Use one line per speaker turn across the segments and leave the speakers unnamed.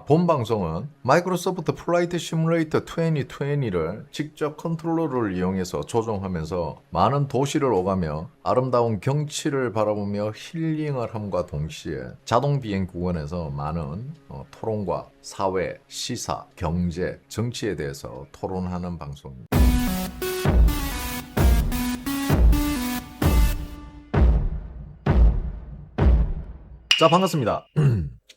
본 방송은 마이크로소프트 플라이트 시뮬레이터 2020를 직접 컨트롤러를 이용해서 조종하면서 많은 도시를 오가며 아름다운 경치를 바라보며 힐링을 함과 동시에 자동 비행 구간에서 많은 토론과 사회, 시사, 경제, 정치에 대해서 토론하는 방송입니다. 자, 반갑습니다.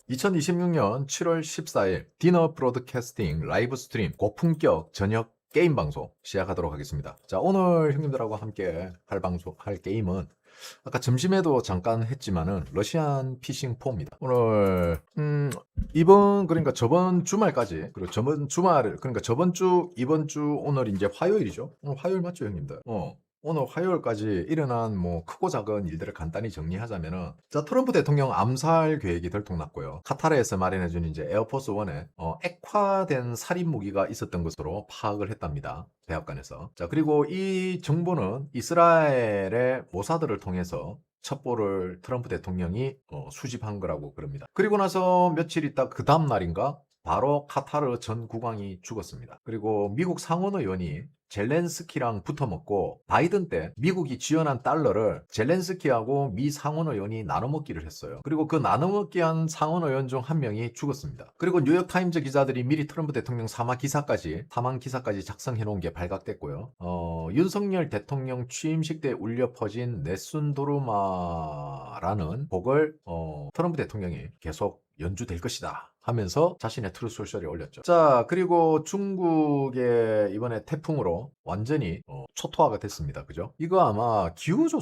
2026년 7월 14일 디너 브로드캐스팅 라이브 스트림 고품격 저녁 게임 방송 시작하도록 하겠습니다. 자, 오늘 형님들하고 함께 할 게임은 아까 점심에도 잠깐 했지만은 러시안 피싱 4입니다. 오늘 그러니까 저번 주말까지, 그리고 저번 주, 이번 주, 오늘 이제 화요일이죠. 오늘 화요일 맞죠, 형님들? 오늘 화요일까지 일어난 크고 작은 일들을 간단히 정리하자면은, 자, 트럼프 대통령 암살 계획이 들통났고요. 카타르에서 마련해준 이제 에어포스 1에 액화된 살인 무기가 있었던 것으로 파악을 했답니다. 백악관에서. 자, 그리고 이 정보는 이스라엘의 모사드를 통해서 첩보를 트럼프 대통령이 수집한 거라고 그럽니다. 그리고 나서 며칠 있다 그 다음 날인가 바로 카타르 전 국왕이 죽었습니다. 그리고 미국 상원의원이 젤렌스키랑 붙어먹고 바이든 때 미국이 지원한 달러를 젤렌스키하고 미 상원의원이 나눠먹기를 했어요. 그리고 그 나눠먹기 한 상원의원 중 한 명이 죽었습니다. 그리고 뉴욕타임즈 기자들이 미리 트럼프 대통령 사망 기사까지 작성해 놓은 게 발각됐고요. 윤석열 대통령 취임식 때 울려 퍼진 네순 도르마라는 곡을 트럼프 대통령이 계속 연주될 것이다 하면서 자신의 트루 소셜에 올렸죠. 자, 그리고 중국의 이번에 태풍으로 완전히 초토화가 됐습니다. 그죠? 이거 아마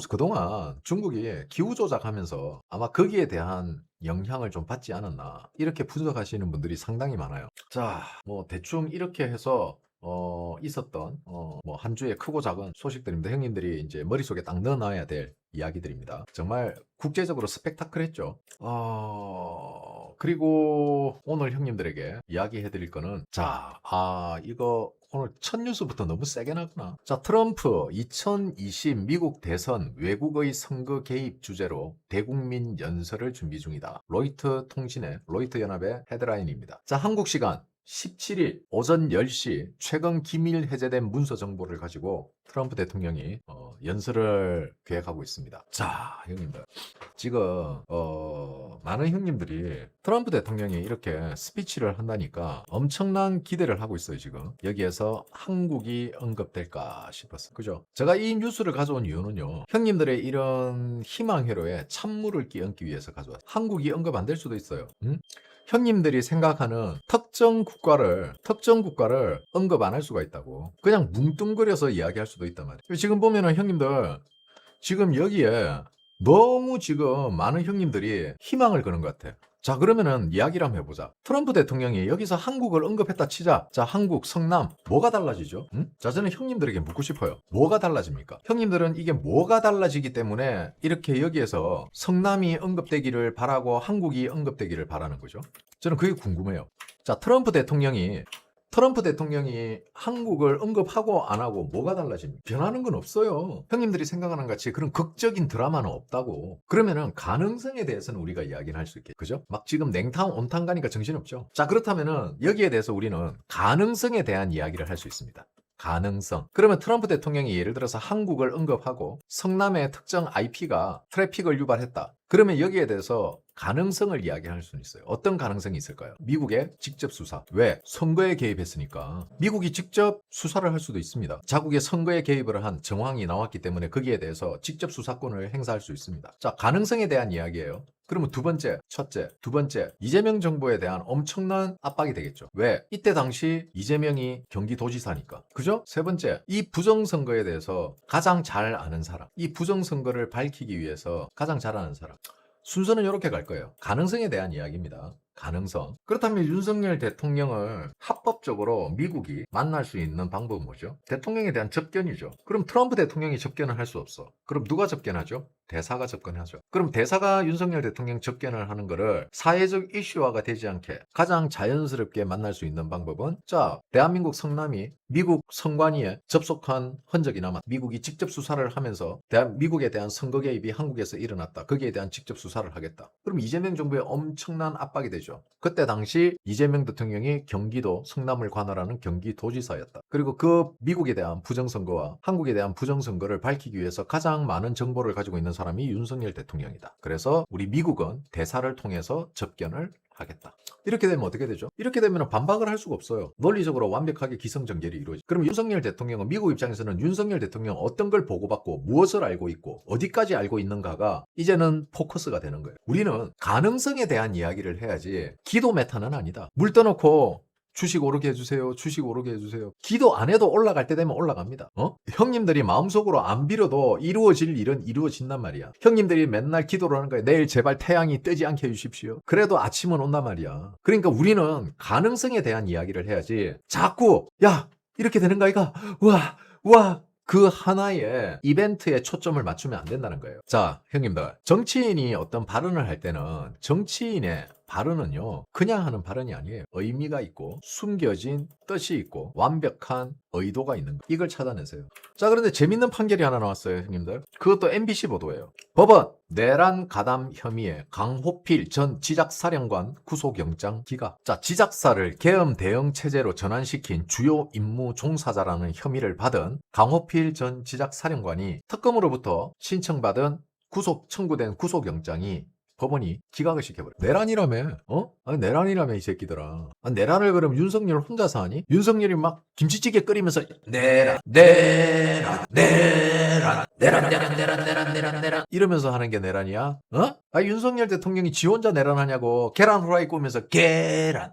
그동안 중국이 기후조작하면서 아마 거기에 대한 영향을 좀 받지 않았나, 이렇게 분석하시는 분들이 상당히 많아요. 자, 대충 이렇게 해서 있었던 한 주의 크고 작은 소식들입니다. 형님들이 이제 머릿속에 딱 넣어놔야 될 이야기들입니다. 정말 국제적으로 스펙타클했죠. 그리고 오늘 형님들에게 이야기해 드릴 거는, 이거 오늘 첫 뉴스부터 너무 세게 나구나. 자, 트럼프 2020 미국 대선 외국의 선거 개입 주제로 대국민 연설을 준비 중이다. 로이터 연합의 헤드라인입니다. 자, 한국 시간 17일 오전 10시 최근 기밀 해제된 문서 정보를 가지고 트럼프 대통령이 연설을 계획하고 있습니다. 자, 형님들, 지금 많은 형님들이 트럼프 대통령이 이렇게 스피치를 한다니까 엄청난 기대를 하고 있어요. 지금 여기에서 한국이 언급될까 싶었어요. 그죠? 제가 이 뉴스를 가져온 이유는요, 형님들의 이런 희망 회로에 찬물을 끼얹기 위해서 가져왔어요. 한국이 언급 안 될 수도 있어요. 응? 형님들이 생각하는 특정 국가를 언급 안 할 수가 있다고. 그냥 뭉뚱그려서 이야기할 수도 있단 말이에요. 지금 보면은 형님들, 지금 여기에 너무 지금 많은 형님들이 희망을 거는 것 같아요. 자, 그러면은 이야기를 한번 해보자. 트럼프 대통령이 여기서 한국을 언급했다 치자. 자, 한국, 성남, 뭐가 달라지죠? 응? 자, 저는 형님들에게 묻고 싶어요. 뭐가 달라집니까? 형님들은 이게 뭐가 달라지기 때문에 이렇게 여기에서 성남이 언급되기를 바라고 한국이 언급되기를 바라는 거죠? 저는 그게 궁금해요. 자, 트럼프 대통령이 한국을 언급하고 안 하고 뭐가 달라집니까? 변하는 건 없어요. 형님들이 생각하는 같이 그런 극적인 드라마는 없다고. 그러면은 가능성에 대해서는 우리가 이야기를 할 수 있겠죠. 그죠? 막 지금 냉탕 온탕 가니까 정신없죠. 자, 그렇다면은 여기에 대해서 우리는 가능성에 대한 이야기를 할 수 있습니다. 가능성. 그러면 트럼프 대통령이 예를 들어서 한국을 언급하고 성남의 특정 IP가 트래픽을 유발했다. 그러면 여기에 대해서 가능성을 이야기할 수는 있어요. 어떤 가능성이 있을까요? 미국의 직접 수사. 왜? 선거에 개입했으니까 미국이 직접 수사를 할 수도 있습니다. 자국의 선거에 개입을 한 정황이 나왔기 때문에 거기에 대해서 직접 수사권을 행사할 수 있습니다. 자, 가능성에 대한 이야기예요. 그러면 두 번째, 이재명 정부에 대한 엄청난 압박이 되겠죠. 왜? 이때 당시 이재명이 경기도지사니까. 그죠? 세 번째, 이 부정선거에 대해서 가장 잘 아는 사람. 이 부정선거를 밝히기 위해서 가장 잘 아는 사람. 순서는 이렇게 갈 거예요. 가능성에 대한 이야기입니다. 가능성. 그렇다면 윤석열 대통령을 합법적으로 미국이 만날 수 있는 방법은 뭐죠? 대통령에 대한 접견이죠. 그럼 트럼프 대통령이 접견을 할 수 없어. 그럼 누가 접견하죠? 대사가 접근하죠. 그럼 대사가 윤석열 대통령 접견을 하는 거를 사회적 이슈화가 되지 않게 가장 자연스럽게 만날 수 있는 방법은, 자, 대한민국 성남이 미국 선관위에 접속한 흔적이 남아 미국이 직접 수사를 하면서 미국에 대한 선거 개입이 한국에서 일어났다. 거기에 대한 직접 수사를 하겠다. 그럼 이재명 정부에 엄청난 압박이 되죠. 그때 당시 이재명 대통령이 경기도 성남을 관할하는 경기도지사였다. 그리고 그 미국에 대한 부정선거와 한국에 대한 부정선거를 밝히기 위해서 가장 많은 정보를 가지고 있는 사람이 윤석열 대통령이다. 그래서 우리 미국은 대사를 통해서 접견을 하겠다. 이렇게 되면 어떻게 되죠? 이렇게 되면 반박을 할 수가 없어요. 논리적으로 완벽하게 기성전결이 이루어지죠. 그럼 윤석열 대통령은, 미국 입장에서는 윤석열 대통령 어떤 걸 보고받고 무엇을 알고 있고 어디까지 알고 있는가가 이제는 포커스가 되는 거예요. 우리는 가능성에 대한 이야기를 해야지 기도 메타는 아니다. 물 떠놓고 주식 오르게 해주세요. 주식 오르게 해주세요. 기도 안 해도 올라갈 때 되면 올라갑니다. 형님들이 마음속으로 안 빌어도 이루어질 일은 이루어진단 말이야. 형님들이 맨날 기도를 하는 거야. 내일 제발 태양이 뜨지 않게 해주십시오. 그래도 아침은 온단 말이야. 그러니까 우리는 가능성에 대한 이야기를 해야지, 자꾸 야 이렇게 되는 거 아이가? 와 그 하나의 이벤트에 초점을 맞추면 안 된다는 거예요. 자, 형님들, 정치인이 어떤 발언을 할 때는 정치인의 발언은요, 그냥 하는 발언이 아니에요. 의미가 있고 숨겨진 뜻이 있고 완벽한 의도가 있는 거. 이걸 찾아내세요. 자, 그런데 재밌는 판결이 하나 나왔어요, 형님들. 그것도 MBC 보도예요. 법원 내란 가담 혐의에 강호필 전 지작사령관 구속영장 기각. 자, 지작사를 계엄 대응 체제로 전환시킨 주요 임무 종사자라는 혐의를 받은 강호필 전 지작사령관이 특검으로부터 신청받은 청구된 구속영장이 법원이 기각을 시켜버려. 내란이라며. 아니, 내란이라며 이 새끼들아. 내란을 그럼 윤석열 혼자서 하니? 윤석열이 막 김치찌개 끓이면서 내란 이러면서 하는 게 내란이야? 윤석열 대통령이 지 혼자 내란하냐고. 계란 후라이 꾸면서 계란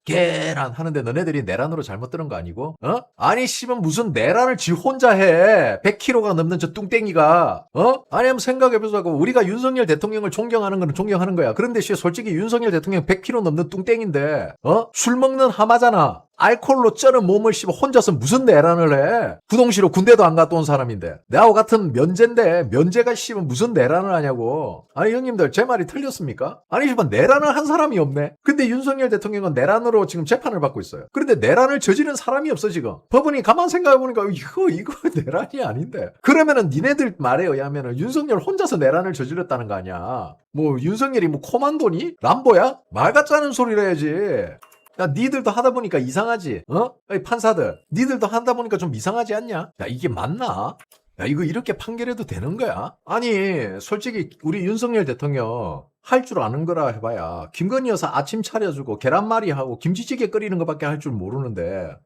하는데 너네들이 내란으로 잘못 들은 거 아니고? 아니 씨발 무슨 내란을 지 혼자 해. 100kg가 넘는 저 뚱땡이가. 아니 한번 생각해보자고. 우리가 윤석열 대통령을 존경하는 건 존경하는 거야. 그런데 솔직히 윤석열 대통령 100kg 넘는 뚱땡인데 술 먹는 하마잖아. 알코올로 쩌는 몸을 씹어 혼자서 무슨 내란을 해? 구동시로 군대도 안 갔다 온 사람인데. 나하고 같은 면제인데 면제가 씹으면 무슨 내란을 하냐고. 아니 형님들 제 말이 틀렸습니까? 아니 씨발 내란을 한 사람이 없네. 근데 윤석열 대통령은 내란으로 지금 재판을 받고 있어요. 그런데 내란을 저지른 사람이 없어 지금. 법원이 가만 생각해보니까 이거 내란이 아닌데. 그러면은 니네들 말에 의하면은 윤석열 혼자서 내란을 저질렀다는 거 아니야. 뭐 윤석열이 뭐 코만도니? 람보야? 말 같지 않은 소리를 해야지. 야, 니들도 하다 보니까 이상하지? 판사들, 니들도 하다 보니까 좀 이상하지 않냐? 야, 이게 맞나? 야, 이거 이렇게 판결해도 되는 거야? 아니, 솔직히 우리 윤석열 대통령 할 줄 아는 거라 해봐야 김건희 여사 아침 차려주고 계란말이 하고 김치찌개 끓이는 것밖에 할 줄 모르는데,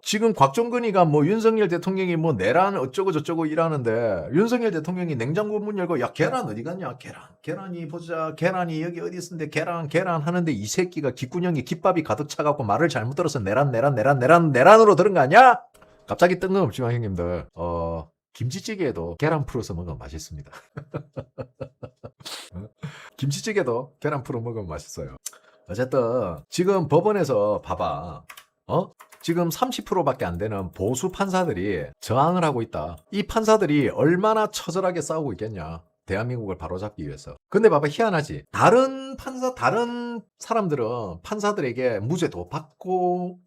지금 곽종근이가 뭐 윤석열 대통령이 뭐 내란 어쩌고 저쩌고 일하는데 윤석열 대통령이 냉장고 문 열고 야 계란 어디 갔냐? 계란이 보자. 계란이 여기 어디 있는데 계란 하는데 이 새끼가 귓구녕에 깃밥이 가득 차갖고 말을 잘못 들어서 내란으로 들은 거 아니야? 갑자기 뜬금없지만 형님들 김치찌개에도 계란 풀어서 먹으면 맛있습니다. 김치찌개도 계란 풀어 먹으면 맛있어요. 어쨌든 지금 법원에서 봐봐. 지금 30%밖에 안 되는 보수 판사들이 저항을 하고 있다. 이 판사들이 얼마나 처절하게 싸우고 있겠냐. 대한민국을 바로잡기 위해서. 근데 봐봐 희한하지. 다른 사람들은 판사들에게 무죄도 받고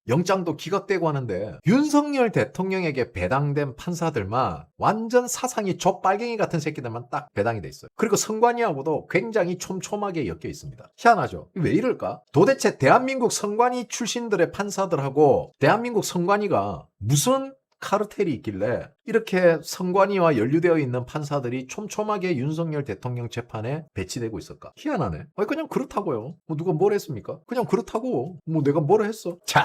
영장도 기각되고 하는데 윤석열 대통령에게 배당된 판사들만 완전 사상이 족빨갱이 같은 새끼들만 딱 배당이 돼 있어요. 그리고 선관위하고도 굉장히 촘촘하게 엮여 있습니다. 희한하죠. 왜 이럴까? 도대체 대한민국 선관위 출신들의 판사들하고 대한민국 선관위가 무슨 카르텔이 있길래 이렇게 선관위와 연루되어 있는 판사들이 촘촘하게 윤석열 대통령 재판에 배치되고 있을까? 희한하네. 그냥 그렇다고요. 뭐 누가 뭘 했습니까? 그냥 그렇다고. 뭐 내가 뭘 했어? 자,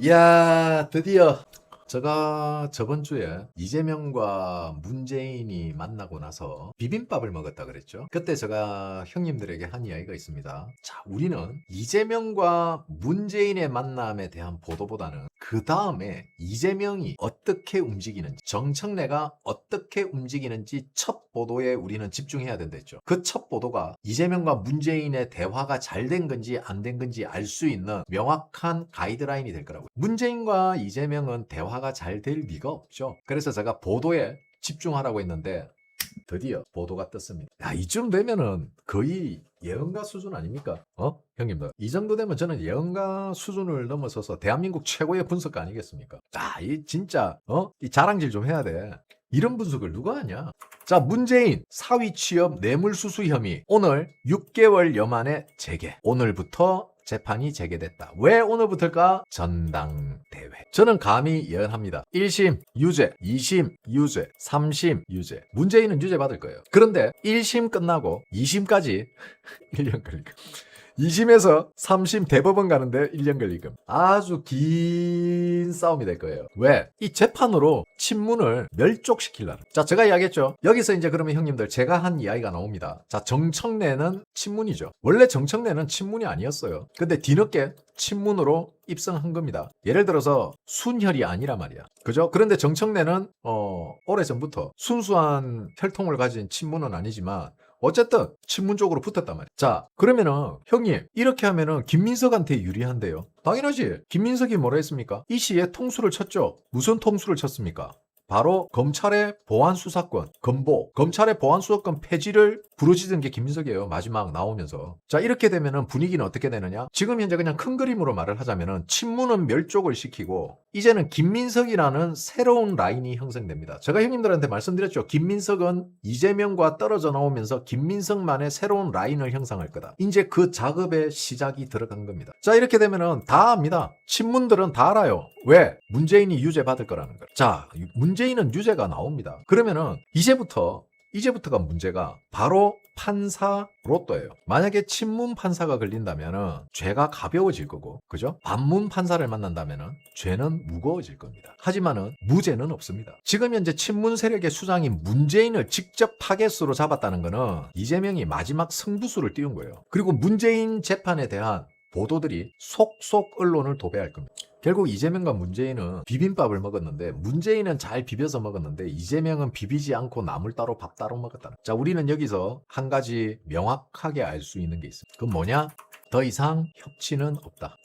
야 드디어 제가 저번 주에 이재명과 문재인이 만나고 나서 비빔밥을 먹었다 그랬죠. 그때 제가 형님들에게 한 이야기가 있습니다. 자, 우리는 이재명과 문재인의 만남에 대한 보도보다는 그 다음에 이재명이 어떻게 움직이는지, 정청래가 어떻게 움직이는지 첫 보도에 우리는 집중해야 된다 했죠. 그 첫 보도가 이재명과 문재인의 대화가 잘 된 건지 안 된 건지 알 수 있는 명확한 가이드라인이 될 거라고요. 문재인과 이재명은 대화가 잘 될 리가 없죠. 그래서 제가 보도에 집중하라고 했는데 드디어 보도가 떴습니다. 야, 이쯤 되면은 거의 예언가 수준 아닙니까? 형님들. 이 정도 되면 저는 예언가 수준을 넘어서서 대한민국 최고의 분석가 아니겠습니까? 이 진짜, 이 자랑질 좀 해야 돼. 이런 분석을 누가 하냐? 자, 문재인 사위 취업 뇌물수수 혐의 오늘 6개월여 만에 재개. 오늘부터 재판이 재개됐다. 왜 오늘부터일까? 전당대회. 저는 감히 예언합니다. 1심 유죄, 2심 유죄, 3심 유죄. 문재인은 유죄 받을 거예요. 그런데 1심 끝나고 2심까지 1년 걸릴 거예요. 2심에서 3심 대법원 가는데 1년 걸리금. 아주 긴 싸움이 될 거예요. 왜? 이 재판으로 친문을 멸족시키려는. 자, 제가 이야기했죠. 여기서 이제 그러면 형님들 제가 한 이야기가 나옵니다. 자, 정청래는 친문이죠. 원래 정청래는 친문이 아니었어요. 근데 뒤늦게 친문으로 입성한 겁니다. 예를 들어서 순혈이 아니라 말이야. 그죠? 그런데 정청래는 오래전부터 순수한 혈통을 가진 친문은 아니지만 어쨌든 친문 쪽으로 붙었단 말이야. 자, 그러면은 형님 이렇게 하면은 김민석한테 유리한데요. 당연하지. 김민석이 뭐라 했습니까? 이 시에 통수를 쳤죠. 무슨 통수를 쳤습니까? 바로 검찰의 보안수사권, 검보, 검찰의 보안수사권 폐지를 부르짖은 게 김민석이에요. 마지막 나오면서. 자, 이렇게 되면은 분위기는 어떻게 되느냐? 지금 현재 그냥 큰 그림으로 말을 하자면은 친문은 멸족을 시키고 이제는 김민석이라는 새로운 라인이 형성됩니다. 제가 형님들한테 말씀드렸죠. 김민석은 이재명과 떨어져 나오면서 김민석만의 새로운 라인을 형성할 거다. 이제 그 작업의 시작이 들어간 겁니다. 자, 이렇게 되면은 다 압니다. 친문들은 다 알아요. 왜? 문재인이 유죄 받을 거라는 거. 자, 문재인은 유죄가 나옵니다. 그러면은 이제부터가 문제가 바로 판사 로또예요. 만약에 친문 판사가 걸린다면은 죄가 가벼워질 거고, 그죠? 반문 판사를 만난다면은 죄는 무거워질 겁니다. 하지만은 무죄는 없습니다. 지금 현재 친문 세력의 수장인 문재인을 직접 타겟으로 잡았다는 거는 이재명이 마지막 승부수를 띄운 거예요. 그리고 문재인 재판에 대한 보도들이 속속 언론을 도배할 겁니다. 결국 이재명과 문재인은 비빔밥을 먹었는데 문재인은 잘 비벼서 먹었는데 이재명은 비비지 않고 나물 따로 밥 따로 먹었다. 자, 우리는 여기서 한 가지 명확하게 알 수 있는 게 있습니다. 그건 뭐냐? 더 이상 협치는 없다.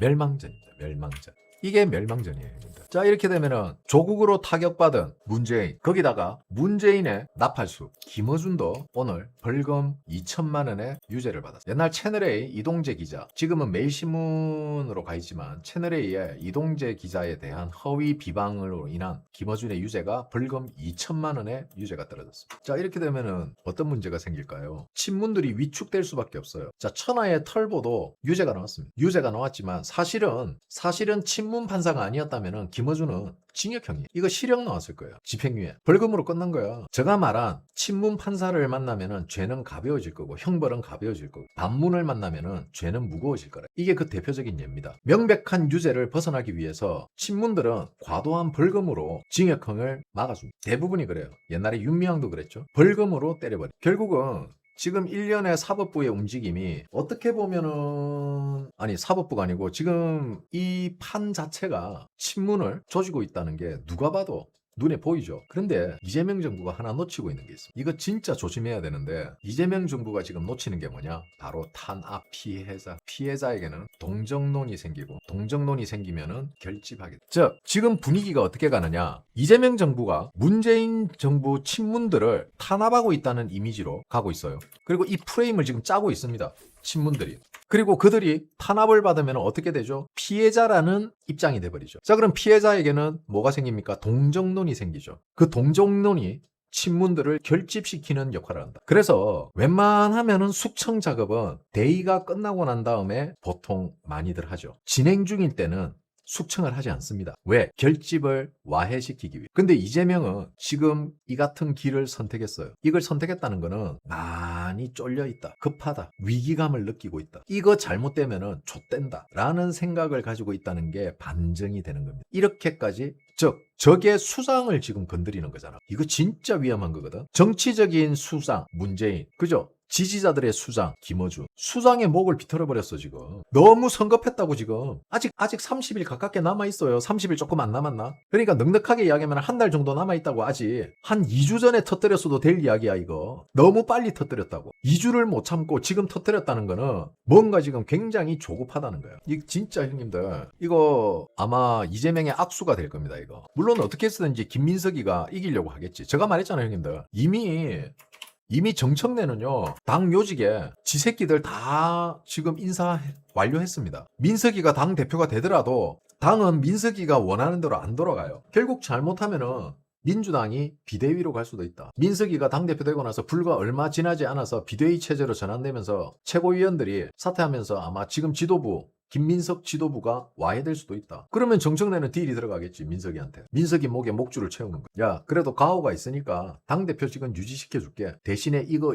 멸망전입니다. 멸망전. 이게 멸망전이에요. 자, 이렇게 되면은 조국으로 타격받은 문재인, 거기다가 문재인의 나팔수 김어준도 오늘 벌금 2천만 원의 유죄를 받았어요. 옛날 채널A 이동재 기자, 지금은 매일신문으로 가 있지만 채널A의 이동재 기자에 대한 허위 비방으로 인한 김어준의 유죄가 벌금 2천만 원의 유죄가 떨어졌습니다. 자, 이렇게 되면은 어떤 문제가 생길까요? 친문들이 위축될 수밖에 없어요. 자, 천하의 털보도 유죄가 나왔습니다. 유죄가 나왔지만 사실은 친문 판사가 아니었다면은 김어준은 징역형이에요. 이거 실형 나왔을 거예요. 집행유예. 벌금으로 끝난 거야. 제가 말한 친문 판사를 만나면은 죄는 가벼워질 거고 형벌은 가벼워질 거고 반문을 만나면은 죄는 무거워질 거라. 이게 그 대표적인 예입니다. 명백한 유죄를 벗어나기 위해서 친문들은 과도한 벌금으로 징역형을 막아줍니다. 대부분이 그래요. 옛날에 윤미향도 그랬죠. 벌금으로 때려버려. 결국은 지금 1년의 사법부의 움직임이 어떻게 보면은 사법부가 아니고 지금 이 판 자체가 친문을 조지고 있다는 게 누가 봐도 눈에 보이죠. 그런데 이재명 정부가 하나 놓치고 있는 게 있습니다. 이거 진짜 조심해야 되는데 이재명 정부가 지금 놓치는 게 뭐냐? 바로 탄압 피해자. 피해자에게는 동정론이 생기고 동정론이 생기면은 결집하게. 즉 지금 분위기가 어떻게 가느냐? 이재명 정부가 문재인 정부 친문들을 탄압하고 있다는 이미지로 가고 있어요. 그리고 이 프레임을 지금 짜고 있습니다. 친문들이. 그리고 그들이 탄압을 받으면 어떻게 되죠? 피해자라는 입장이 돼버리죠. 자, 그럼 피해자에게는 뭐가 생깁니까? 동정론이 생기죠. 그 동정론이 친문들을 결집시키는 역할을 한다. 그래서 웬만하면은 숙청 작업은 대의가 끝나고 난 다음에 보통 많이들 하죠. 진행 중일 때는 숙청을 하지 않습니다. 왜? 결집을 와해시키기 위해. 근데 이재명은 지금 이 같은 길을 선택했어요. 이걸 선택했다는 거는 많이 쫄려있다. 급하다. 위기감을 느끼고 있다. 이거 잘못되면은 좆된다. 라는 생각을 가지고 있다는 게 반증이 되는 겁니다. 이렇게까지 즉 적의 수장을 지금 건드리는 거잖아. 이거 진짜 위험한 거거든. 정치적인 수장 문재인, 그죠? 지지자들의 수장 김어준 수장의 목을 비틀어버렸어. 지금 너무 성급했다고. 지금 아직 30일 가깝게 남아있어요. 30일 조금 안 남았나? 그러니까 넉넉하게 이야기하면 한 달 정도 남아있다고. 아직 한 2주 전에 터뜨렸어도 될 이야기야. 이거 너무 빨리 터뜨렸다고. 2주를 못 참고 지금 터뜨렸다는 거는 뭔가 지금 굉장히 조급하다는 거예요. 이 진짜 형님들, 이거 아마 이재명의 악수가 될 겁니다. 이거 물론 어떻게 해서든지 김민석이가 이기려고 하겠지. 제가 말했잖아요 형님들. 이미 정청래는요, 당 요직에 지 새끼들 다 지금 인사 완료했습니다. 민석이가 당 대표가 되더라도 당은 민석이가 원하는 대로 안 돌아가요. 결국 잘못하면은 민주당이 비대위로 갈 수도 있다. 민석이가 당대표 되고 나서 불과 얼마 지나지 않아서 비대위 체제로 전환되면서 최고위원들이 사퇴하면서 아마 지금 지도부 김민석 지도부가 와야 될 수도 있다. 그러면 정청래는 딜이 들어가겠지. 민석이한테. 민석이 목에 목줄을 채우는 거야. 야, 그래도 가오가 있으니까 당대표직은 유지시켜줄게. 대신에 이거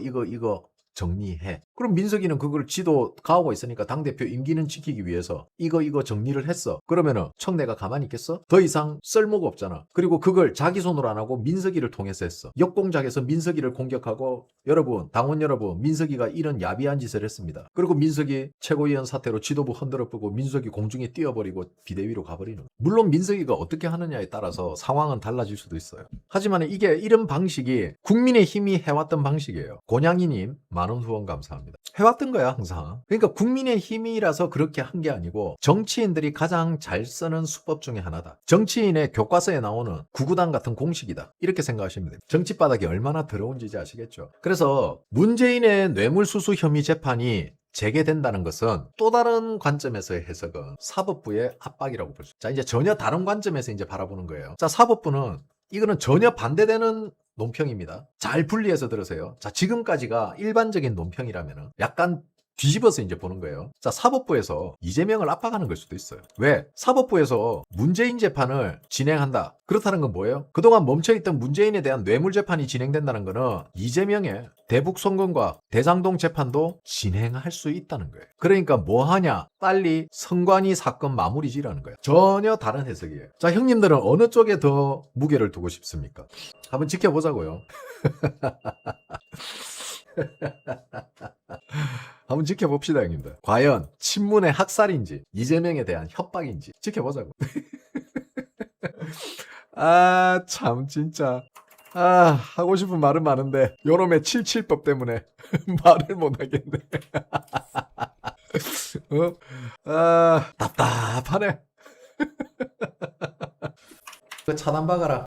정리해. 그럼 민석이는 그걸 지도 가오가 있으니까 당대표 임기는 지키기 위해서 이거 정리를 했어. 그러면은 청내가 가만히 있겠어? 더 이상 쓸모가 없잖아. 그리고 그걸 자기 손으로 안 하고 민석이를 통해서 했어. 역공작에서 민석이를 공격하고, 여러분, 당원 여러분, 민석이가 이런 야비한 짓을 했습니다. 그리고 민석이 최고위원 사태로 지도부 흔들어 보고 민석이 공중에 뛰어버리고 비대위로 가버리는 거야. 물론 민석이가 어떻게 하느냐에 따라서 상황은 달라질 수도 있어요. 하지만 이게 이런 방식이 국민의힘이 해왔던 방식이에요. 곤양이님 만원 후원 감사합니다. 해왔던 거야 항상. 그러니까 국민의힘이라서 그렇게 한 게 아니고 정치인들이 가장 잘 쓰는 수법 중에 하나다. 정치인의 교과서에 나오는 구구단 같은 공식이다. 이렇게 생각하시면 됩니다. 정치 바닥이 얼마나 더러운지 이제 아시겠죠. 그래서 문재인의 뇌물수수 혐의 재판이 재개된다는 것은 또 다른 관점에서의 해석은 사법부의 압박이라고 볼 수 있다. 자, 이제 전혀 다른 관점에서 이제 바라보는 거예요. 자, 사법부는 이거는 전혀 반대되는 논평입니다. 잘 분리해서 들으세요. 자, 지금까지가 일반적인 논평이라면 약간 뒤집어서 이제 보는 거예요. 자, 사법부에서 이재명을 압박하는 걸 수도 있어요. 왜? 사법부에서 문재인 재판을 진행한다. 그렇다는 건 뭐예요? 그동안 멈춰있던 문재인에 대한 뇌물 재판이 진행된다는 거는 이재명의 대북 송금과 대장동 재판도 진행할 수 있다는 거예요. 그러니까 뭐 하냐? 빨리 성관이 사건 마무리 지라는 거예요. 전혀 다른 해석이에요. 자, 형님들은 어느 쪽에 더 무게를 두고 싶습니까? 한번 지켜보자고요. 한번 지켜봅시다 형님들. 과연 친문의 학살인지 이재명에 대한 협박인지 지켜보자고. 아, 참 진짜. 아, 하고 싶은 말은 많은데 요놈의 77법 때문에 말을 못하겠네. 아, 답답하네. 차단 박아라.